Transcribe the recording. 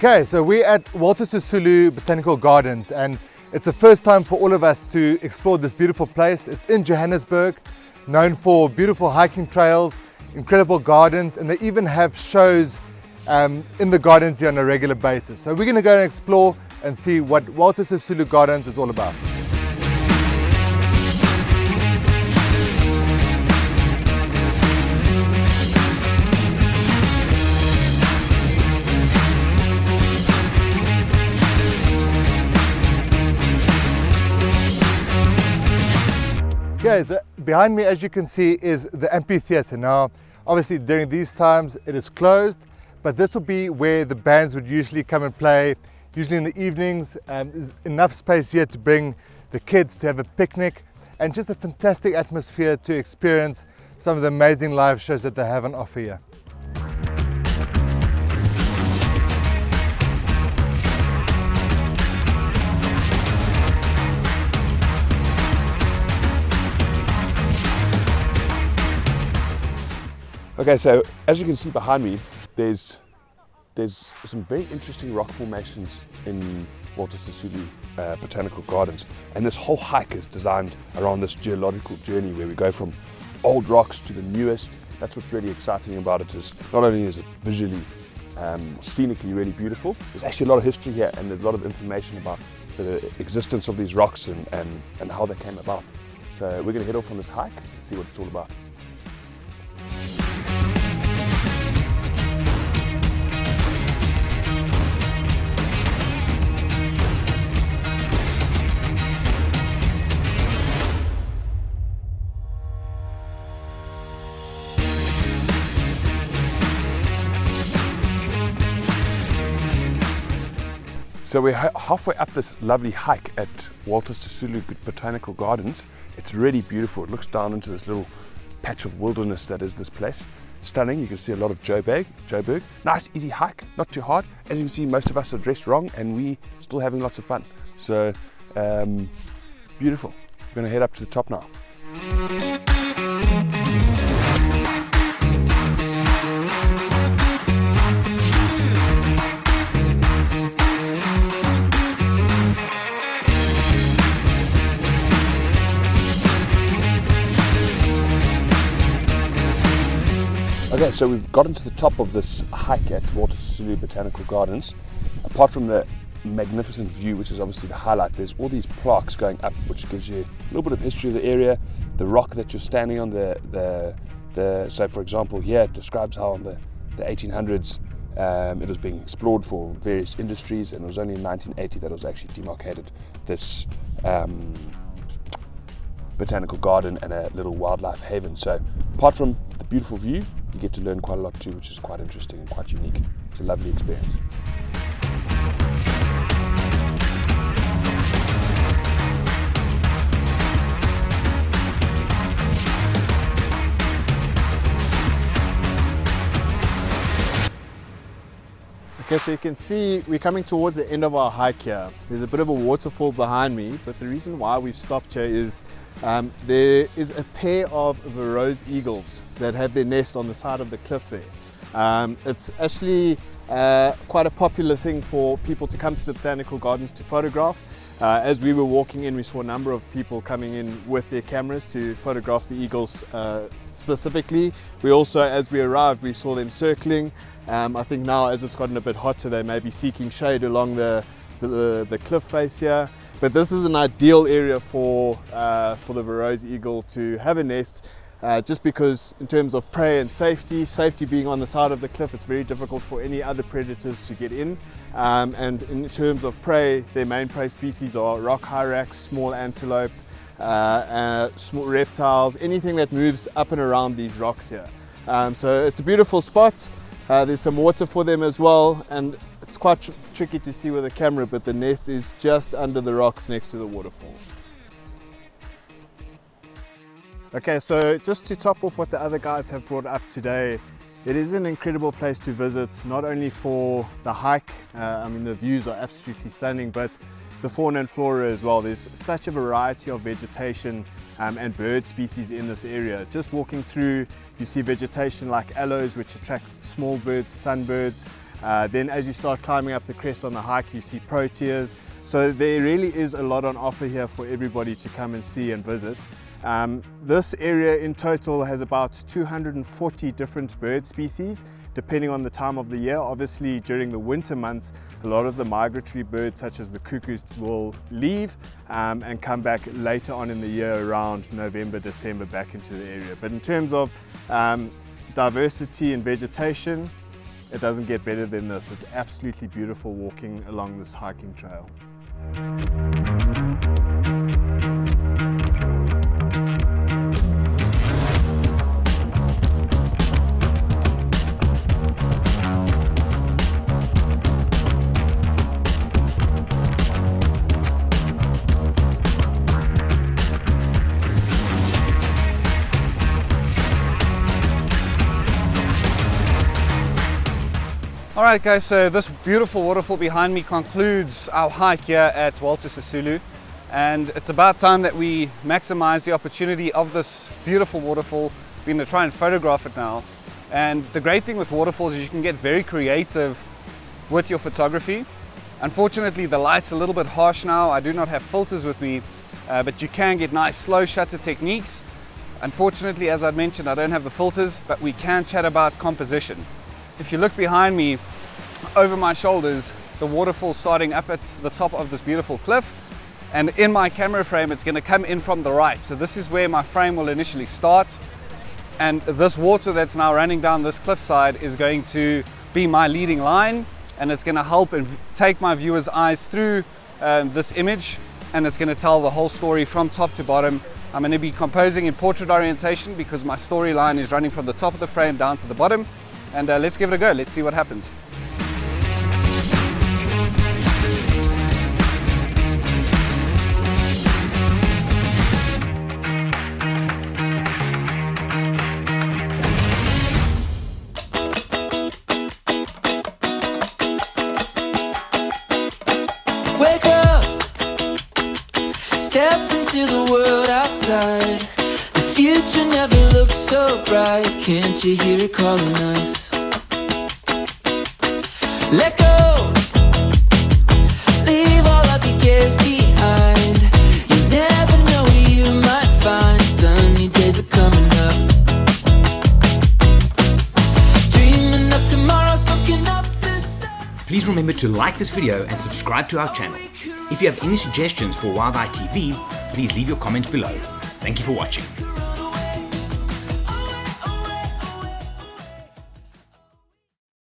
Okay, so we're at Walt Sisulu Botanical Gardens, and it's the first time for all of us to explore this beautiful place. It's in Johannesburg, known for beautiful hiking trails, incredible gardens, and they even have shows in the gardens here on a regular basis. So we're going to go and explore and see what Walt Sisulu Gardens is all about. Okay, so behind me, as you can see, is the amphitheatre. Now, obviously during these times it is closed, but this will be where the bands would usually come and play, usually in the evenings. There's enough space here to bring the kids to have a picnic, and just a fantastic atmosphere to experience some of the amazing live shows that they have on offer here. Okay, so as you can see behind me, there's some very interesting rock formations in Walt Sisulu Botanical Gardens, and this whole hike is designed around this geological journey where we go from old rocks to the newest. That's what's really exciting about it. Is not only is it visually, scenically really beautiful, there's actually a lot of history here, and there's a lot of information about the existence of these rocks and how they came about. So we're going to head off on this hike and see what it's all about. So we're halfway up this lovely hike at Walt Sisulu Botanical Gardens. It's really beautiful. It looks down into this little patch of wilderness that is this place. Stunning. You can see a lot of Joburg. Nice easy hike, not too hard. As you can see, most of us are dressed wrong and we still having lots of fun. So beautiful. We're going to head up to the top now. Okay, so we've gotten to the top of this hike at Walt Sisulu Botanical Gardens. Apart from the magnificent view, which is obviously the highlight, there's all these plaques going up, which gives you a little bit of history of the area, the rock that you're standing on. So, for example, here it describes how in the 1800s it was being explored for various industries, and it was only in 1980 that it was actually demarcated this botanical garden and a little wildlife haven. So, apart from the beautiful view, you get to learn quite a lot too, which is quite interesting and quite unique. It's a lovely experience. Okay, so you can see we're coming towards the end of our hike here. There's a bit of a waterfall behind me, but the reason why we've stopped here is there is a pair of rose eagles that have their nest on the side of the cliff there. It's actually quite a popular thing for people to come to the botanical gardens to photograph. As we were walking in, we saw a number of people coming in with their cameras to photograph the eagles specifically. We also, as we arrived, we saw them circling. I think now, as it's gotten a bit hotter, they may be seeking shade along the cliff face here. But this is an ideal area for the rose eagle to have a nest, just because in terms of prey and safety being on the side of the cliff, it's very difficult for any other predators to get in. And in terms of prey, their main prey species are rock hyrax, small antelope, small reptiles, anything that moves up and around these rocks here. So it's a beautiful spot. There's some water for them as well, and it's quite tricky to see with the camera, but the nest is just under the rocks next to the waterfall. Okay, so just to top off what the other guys have brought up today, it is an incredible place to visit, not only for the hike, the views are absolutely stunning, but the fauna and flora as well. There's such a variety of vegetation and bird species in this area. Just walking through, you see vegetation like aloes, which attracts small birds, sunbirds. Then as you start climbing up the crest on the hike, you see proteas. So there really is a lot on offer here for everybody to come and see and visit. This area in total has about 240 different bird species, depending on the time of the year. Obviously, during the winter months, a lot of the migratory birds, such as the cuckoos, will leave and come back later on in the year around November, December, back into the area. But in terms of diversity and vegetation, it doesn't get better than this. It's absolutely beautiful walking along this hiking trail. Alright guys, so this beautiful waterfall behind me concludes our hike here at Walt Sisulu, and it's about time that we maximize the opportunity of this beautiful waterfall. We're going to try and photograph it now, and the great thing with waterfalls is you can get very creative with your photography. Unfortunately the light's a little bit harsh now. I do not have filters with me, but you can get nice slow shutter techniques. Unfortunately, as I mentioned, I don't have the filters, but we can chat about composition. If you look behind me, over my shoulders, the waterfall starting up at the top of this beautiful cliff, and in my camera frame it's going to come in from the right. So this is where my frame will initially start, and this water that's now running down this cliffside is going to be my leading line, and it's going to help and take my viewers' eyes through this image, and it's going to tell the whole story from top to bottom. I'm going to be composing in portrait orientation because my storyline is running from the top of the frame down to the bottom. And let's give it a go. Let's see what happens. Wake up, step into the world outside. The future never looks so bright. Can't you hear it calling us? Let go, leave all of your cares behind. You never know where you might find. Sunny days are coming up. Dreaming of tomorrow, soaking up the sun. Please remember to like this video and subscribe to our channel. If you have any suggestions for Wild Eye TV, please leave your comments below. Thank you for watching.